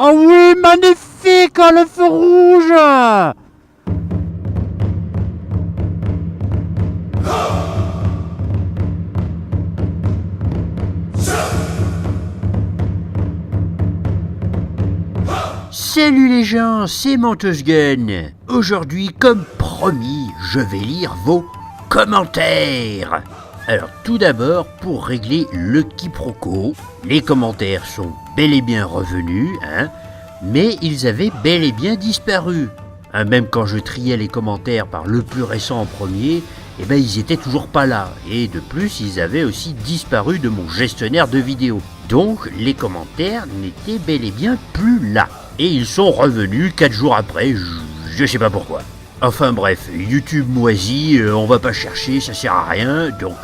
Oh oui, magnifique, le feu rouge. Salut les gens, c'est Menteuse Gun. Aujourd'hui, comme promis, je vais lire vos commentaires. Alors tout d'abord, pour régler le quiproquo, les commentaires sont bel et bien revenus, mais ils avaient bel et bien disparu. Même quand je triais les commentaires par le plus récent en premier, ils étaient toujours pas là. Et de plus, ils avaient aussi disparu de mon gestionnaire de vidéos. Donc les commentaires n'étaient bel et bien plus là. Et ils sont revenus 4 jours après, je sais pas pourquoi. Enfin bref, YouTube moisi, on va pas chercher, ça sert à rien, donc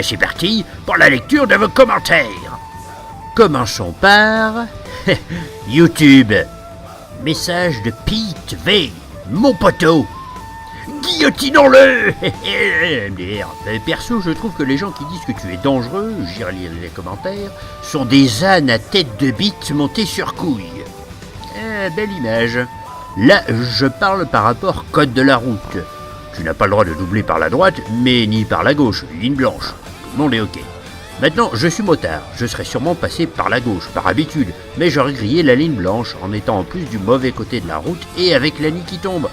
c'est parti pour la lecture de vos commentaires. Commençons par YouTube. Message de Pete V, mon poteau. Guillotinons-le. Perso, je trouve que les gens qui disent que tu es dangereux, j'irai lire les commentaires, sont des ânes à tête de bite montés sur couilles. Belle image. Là, je parle par rapport code de la route. Tu n'as pas le droit de doubler par la droite, mais ni par la gauche, ligne blanche. Tout le monde est ok. Maintenant, je suis motard. Je serais sûrement passé par la gauche, par habitude, mais j'aurais grillé la ligne blanche en étant en plus du mauvais côté de la route et avec la nuit qui tombe.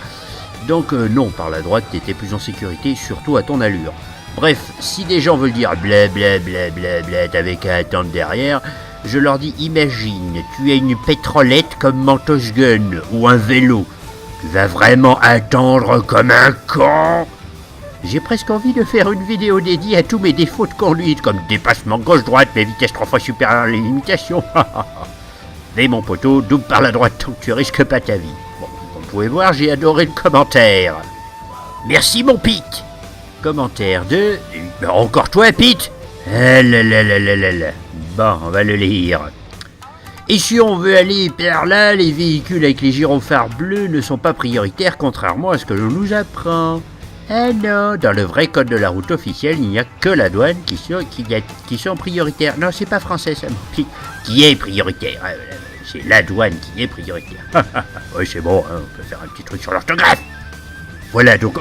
Donc non, par la droite, t'étais plus en sécurité, surtout à ton allure. Bref, si des gens veulent dire blablabla, t'avais qu'à attendre derrière, je leur dis imagine, tu as une pétrolette comme Menteuse Gun ou un vélo. Tu vas vraiment attendre comme un con. J'ai presque envie de faire une vidéo dédiée à tous mes défauts de conduite, comme dépassement gauche-droite, mes vitesses 3 fois supérieures à la limitation. Mais mon poteau, double par la droite tant que tu risques pas ta vie. Bon, comme vous pouvez voir, j'ai adoré le commentaire. Merci mon Pete. Commentaire de... Encore toi Pete. Bon, on va le lire. Et si on veut aller par là, les véhicules avec les gyrophares bleus ne sont pas prioritaires, contrairement à ce que l'on nous apprend. Ah non, dans le vrai code de la route officiel, il n'y a que la douane qui sont prioritaires. Non, c'est pas français, ça. Qui est prioritaire. C'est la douane qui est prioritaire. Oui, c'est bon, on peut faire un petit truc sur l'orthographe. Voilà, donc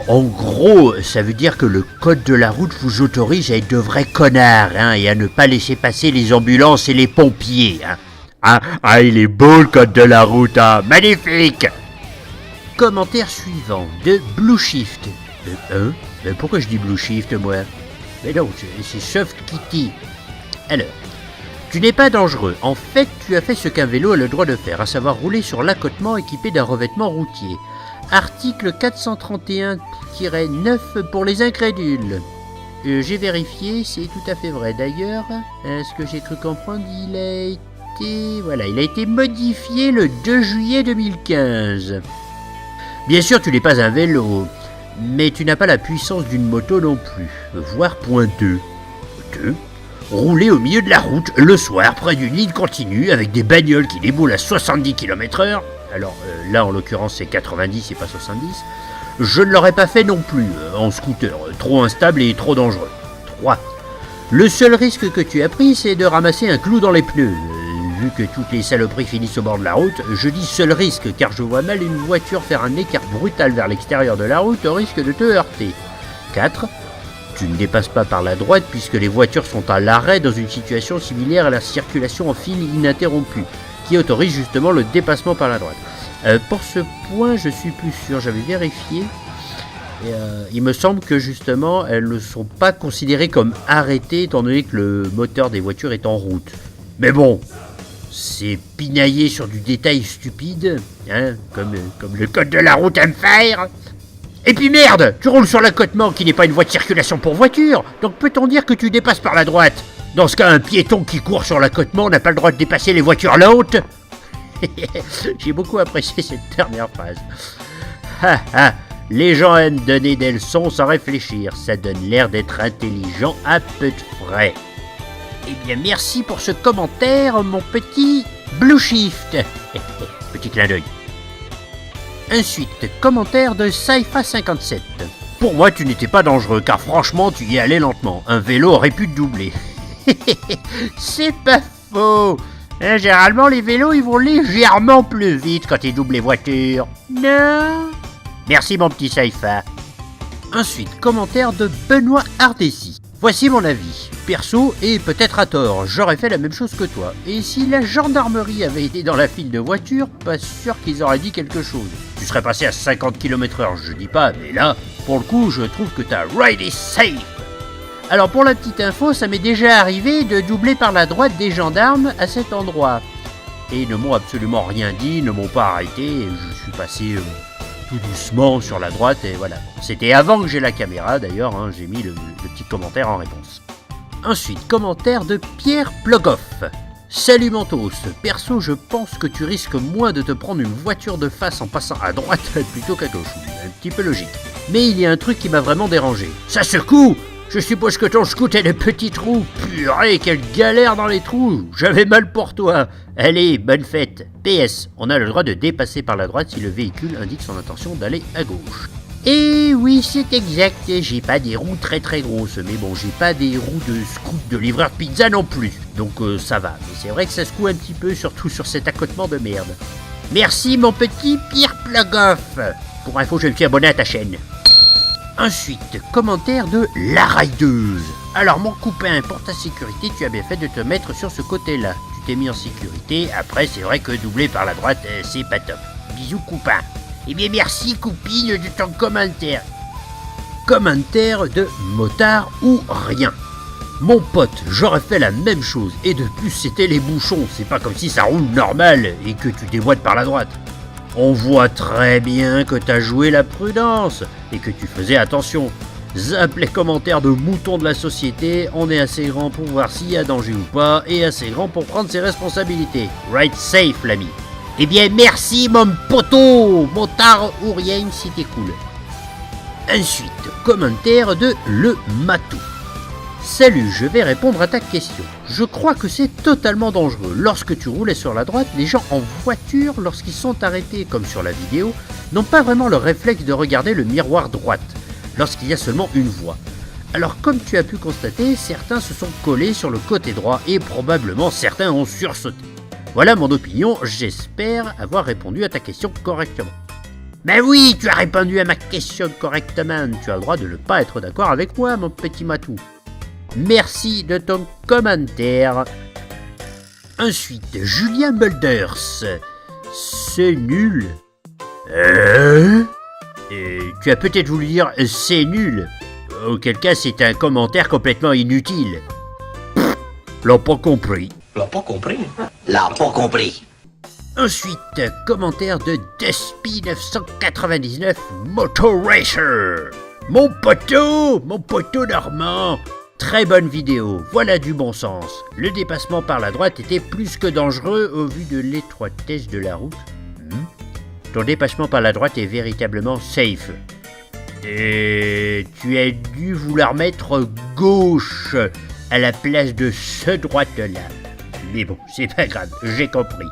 en gros, ça veut dire que le code de la route vous autorise à être de vrais connards, et à ne pas laisser passer les ambulances et les pompiers. Il est beau le code de la route, magnifique. Commentaire suivant de Blue Shift. Pourquoi je dis Blue Shift, moi? Mais non, c'est Soft Kitty. Alors, tu n'es pas dangereux. En fait, tu as fait ce qu'un vélo a le droit de faire, à savoir rouler sur l'accotement équipé d'un revêtement routier. Article 431-9 pour les incrédules. J'ai vérifié, c'est tout à fait vrai. D'ailleurs, ce que j'ai cru comprendre, il a été modifié le 2 juillet 2015. Bien sûr, tu n'es pas un vélo, mais tu n'as pas la puissance d'une moto non plus, voire point 2. Rouler au milieu de la route, le soir, près d'une ligne continue, avec des bagnoles qui déboulent à 70 km/h, alors là en l'occurrence c'est 90 et pas 70, je ne l'aurais pas fait non plus, en scooter, trop instable et trop dangereux. 3. Le seul risque que tu as pris, c'est de ramasser un clou dans les pneus. Vu que toutes les saloperies finissent au bord de la route, je dis seul risque, car je vois mal une voiture faire un écart brutal vers l'extérieur de la route au risque de te heurter. 4. Tu ne dépasses pas par la droite puisque les voitures sont à l'arrêt dans une situation similaire à la circulation en file ininterrompue, qui autorise justement le dépassement par la droite. Pour ce point, je suis plus sûr, j'avais vérifié. Il me semble que justement, elles ne sont pas considérées comme arrêtées étant donné que le moteur des voitures est en route. Mais bon, c'est pinailler sur du détail stupide, comme le code de la route aime faire. Et puis merde, tu roules sur l'accotement qui n'est pas une voie de circulation pour voiture, donc peut-on dire que tu dépasses par la droite? Dans ce cas, un piéton qui court sur l'accotement n'a pas le droit de dépasser les voitures lentes. J'ai beaucoup apprécié cette dernière phrase. Les gens aiment donner des leçons sans réfléchir, ça donne l'air d'être intelligent à peu de frais. Eh bien merci pour ce commentaire, mon petit Blue Shift. Petit clin d'œil. Ensuite, commentaire de Saifa57. Pour moi, tu n'étais pas dangereux, car franchement, tu y allais lentement. Un vélo aurait pu te doubler. C'est pas faux. Généralement, les vélos, ils vont légèrement plus vite quand ils doublent les voitures. Non. Merci, mon petit Saifa. Ensuite, commentaire de Benoît Ardesi. Voici mon avis. Perso, et peut-être à tort, j'aurais fait la même chose que toi. Et si la gendarmerie avait été dans la file de voitures, pas sûr qu'ils auraient dit quelque chose. Tu serais passé à 50 km/h, je dis pas, mais là, pour le coup, je trouve que ta ride is safe. Alors pour la petite info, ça m'est déjà arrivé de doubler par la droite des gendarmes à cet endroit. Et ils ne m'ont absolument rien dit, ne m'ont pas arrêté, et je suis passé tout doucement sur la droite, et voilà. C'était avant que j'ai la caméra d'ailleurs, hein, j'ai mis le petit commentaire en réponse. Ensuite, commentaire de Pierre Plogoff. Salut Mentos, perso je pense que tu risques moins de te prendre une voiture de face en passant à droite plutôt qu'à gauche, un petit peu logique. Mais il y a un truc qui m'a vraiment dérangé. Ça secoue! Je suppose que ton scout a des petits trous. Purée, quelle galère dans les trous. J'avais mal pour toi. Allez, bonne fête. PS, on a le droit de dépasser par la droite si le véhicule indique son intention d'aller à gauche. Et oui, c'est exact, j'ai pas des roues très grosses, mais bon, j'ai pas des roues de scout de livreur de pizza non plus. Donc ça va, mais c'est vrai que ça secoue un petit peu, surtout sur cet accotement de merde. Merci mon petit Pierre Plogoff. Pour info, je me suis abonné à ta chaîne. Ensuite, commentaire de La Raideuse. Alors mon copain, pour ta sécurité, tu as bien fait de te mettre sur ce côté-là. Tu t'es mis en sécurité, après c'est vrai que doubler par la droite, c'est pas top. Bisous copain. Eh bien merci coupine de ton commentaire. Commentaire de Motard ou rien. Mon pote, j'aurais fait la même chose, et de plus c'était les bouchons, c'est pas comme si ça roule normal et que tu déboîtes par la droite. On voit très bien que t'as joué la prudence et que tu faisais attention. Zappe les commentaires de moutons de la société, on est assez grand pour voir s'il y a danger ou pas, et assez grand pour prendre ses responsabilités. Ride safe l'ami. Eh bien merci mon poteau, motard ou rien, c'était cool. Ensuite, commentaire de Le Matou. Salut, je vais répondre à ta question. Je crois que c'est totalement dangereux. Lorsque tu roulais sur la droite, les gens en voiture, lorsqu'ils sont arrêtés, comme sur la vidéo, n'ont pas vraiment le réflexe de regarder le miroir droite, lorsqu'il y a seulement une voie. Alors comme tu as pu constater, certains se sont collés sur le côté droit et probablement certains ont sursauté. Voilà mon opinion, j'espère avoir répondu à ta question correctement. Ben oui, tu as répondu à ma question correctement, tu as le droit de ne pas être d'accord avec moi, mon petit matou. Merci de ton commentaire. Ensuite, Julien Mulders. C'est nul. Tu as peut-être voulu dire c'est nul. Auquel cas, c'est un commentaire complètement inutile. L'a pas compris. L'a pas compris. L'a pas compris. Ensuite, commentaire de Despy999 Moto Racer. Mon poteau normand. Très bonne vidéo, voilà du bon sens. Le dépassement par la droite était plus que dangereux au vu de l'étroitesse de la route. Ton dépassement par la droite est véritablement safe. Et tu as dû vouloir mettre gauche à la place de ce droite-là. Mais bon, c'est pas grave, j'ai compris.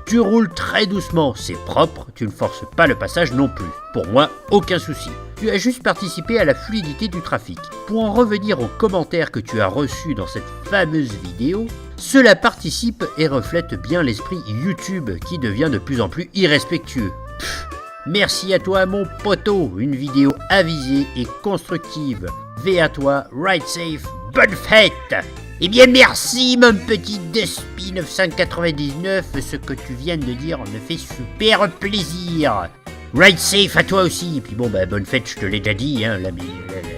Tu roules très doucement, c'est propre, tu ne forces pas le passage non plus. Pour moi, aucun souci. Tu as juste participé à la fluidité du trafic. Pour en revenir aux commentaires que tu as reçus dans cette fameuse vidéo, cela participe et reflète bien l'esprit YouTube qui devient de plus en plus irrespectueux. Merci à toi mon poteau, une vidéo avisée et constructive. V à toi, ride safe, bonne fête! Eh bien merci mon petit Despy 999, ce que tu viens de dire me fait super plaisir. Ride safe à toi aussi, et puis bon bah bonne fête, je te l'ai déjà dit, hein, là, mais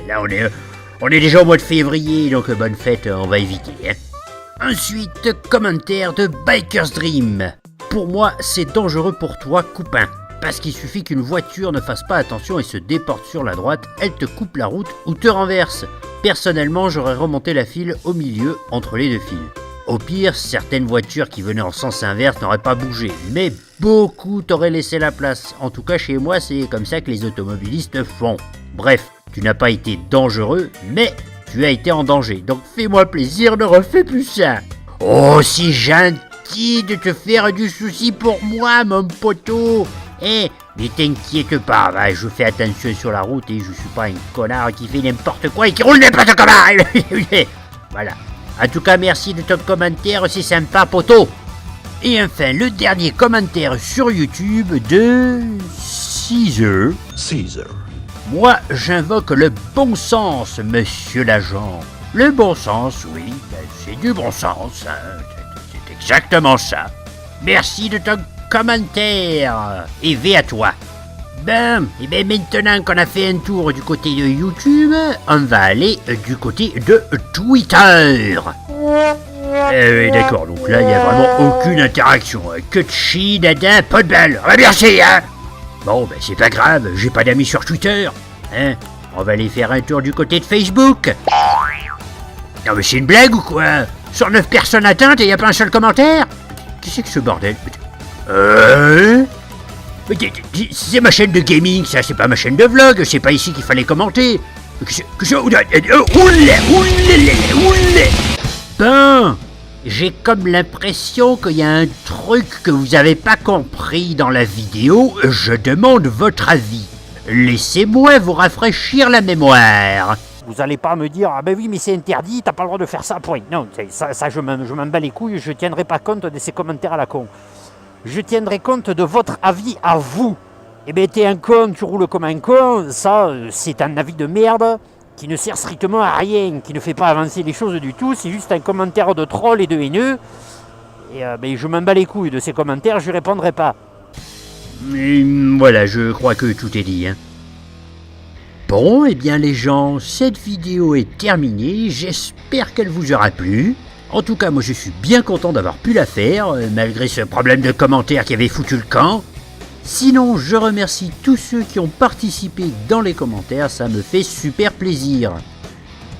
là on est déjà au mois de février, donc bonne fête, on va éviter. Hein. Ensuite, commentaire de Biker's Dream. Pour moi, c'est dangereux pour toi, copain. Parce qu'il suffit qu'une voiture ne fasse pas attention et se déporte sur la droite, elle te coupe la route ou te renverse. Personnellement, j'aurais remonté la file au milieu, entre les deux files. Au pire, certaines voitures qui venaient en sens inverse n'auraient pas bougé, mais beaucoup t'auraient laissé la place. En tout cas, chez moi, c'est comme ça que les automobilistes font. Bref, tu n'as pas été dangereux, mais tu as été en danger. Donc fais-moi plaisir, ne refais plus ça. Oh, si gentil de te faire du souci pour moi, mon poteau. Mais t'inquiète pas, bah, je fais attention sur la route et je suis pas un connard qui fait n'importe quoi et qui roule n'importe comment. Voilà. En tout cas, merci de ton commentaire, c'est sympa, poteau. Et enfin, le dernier commentaire sur YouTube de Caesar. Caesar. Moi, j'invoque le bon sens, monsieur l'agent. Le bon sens, oui, c'est du bon sens. Hein. C'est exactement ça. Merci de ton commentaire. Et V à toi. Ben, et bien maintenant qu'on a fait un tour du côté de YouTube, on va aller du côté de Twitter. Oui, d'accord, donc là, il n'y a vraiment aucune interaction. Que de chi, dada, pas de balle. Ah, merci, hein. Bon, ben c'est pas grave, j'ai pas d'amis sur Twitter. Hein, on va aller faire un tour du côté de Facebook. Non mais c'est une blague ou quoi? Sur 9 personnes atteintes et y a pas un seul commentaire? Qu'est-ce que c'est que ce bordel? C'est ma chaîne de gaming, ça, c'est pas ma chaîne de vlog, c'est pas ici qu'il fallait commenter. Ben, j'ai comme l'impression qu'il y a un truc que vous avez pas compris dans la vidéo, je demande votre avis. Laissez-moi vous rafraîchir la mémoire. Vous allez pas me dire, ah ben oui, mais c'est interdit, t'as pas le droit de faire ça, point. Non, ça je m'en bats les couilles, je tiendrai pas compte de ces commentaires à la con. Je tiendrai compte de votre avis à vous. Eh ben t'es un con, tu roules comme un con, ça c'est un avis de merde qui ne sert strictement à rien, qui ne fait pas avancer les choses du tout, c'est juste un commentaire de troll et de haineux. Et ben je m'en bats les couilles de ces commentaires, je répondrai pas. Et voilà, je crois que tout est dit. Hein. Bon, eh bien les gens, cette vidéo est terminée, j'espère qu'elle vous aura plu. En tout cas, moi je suis bien content d'avoir pu la faire, malgré ce problème de commentaires qui avait foutu le camp. Sinon, je remercie tous ceux qui ont participé dans les commentaires, ça me fait super plaisir.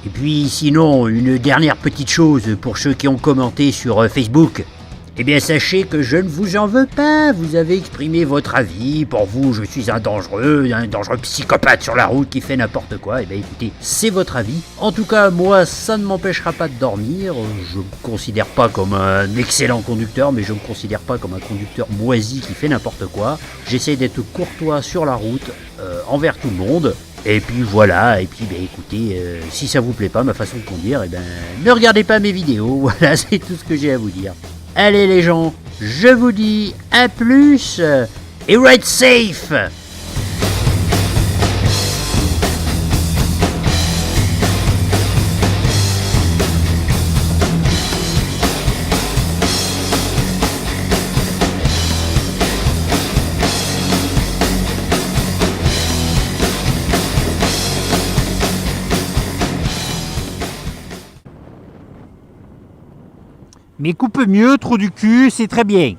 Et puis sinon, une dernière petite chose pour ceux qui ont commenté sur Facebook. Eh bien, sachez que je ne vous en veux pas, vous avez exprimé votre avis, pour vous je suis un dangereux psychopathe sur la route qui fait n'importe quoi, eh bien écoutez, c'est votre avis. En tout cas, moi, ça ne m'empêchera pas de dormir, je ne me considère pas comme un excellent conducteur, mais je ne me considère pas comme un conducteur moisi qui fait n'importe quoi. J'essaie d'être courtois sur la route, envers tout le monde. Et puis voilà, et puis ben écoutez, si ça vous plaît pas ma façon de conduire, eh ben ne regardez pas mes vidéos, voilà, c'est tout ce que j'ai à vous dire. Allez les gens, je vous dis à plus et ride safe! Mais coupe mieux, trou du cul, c'est très bien.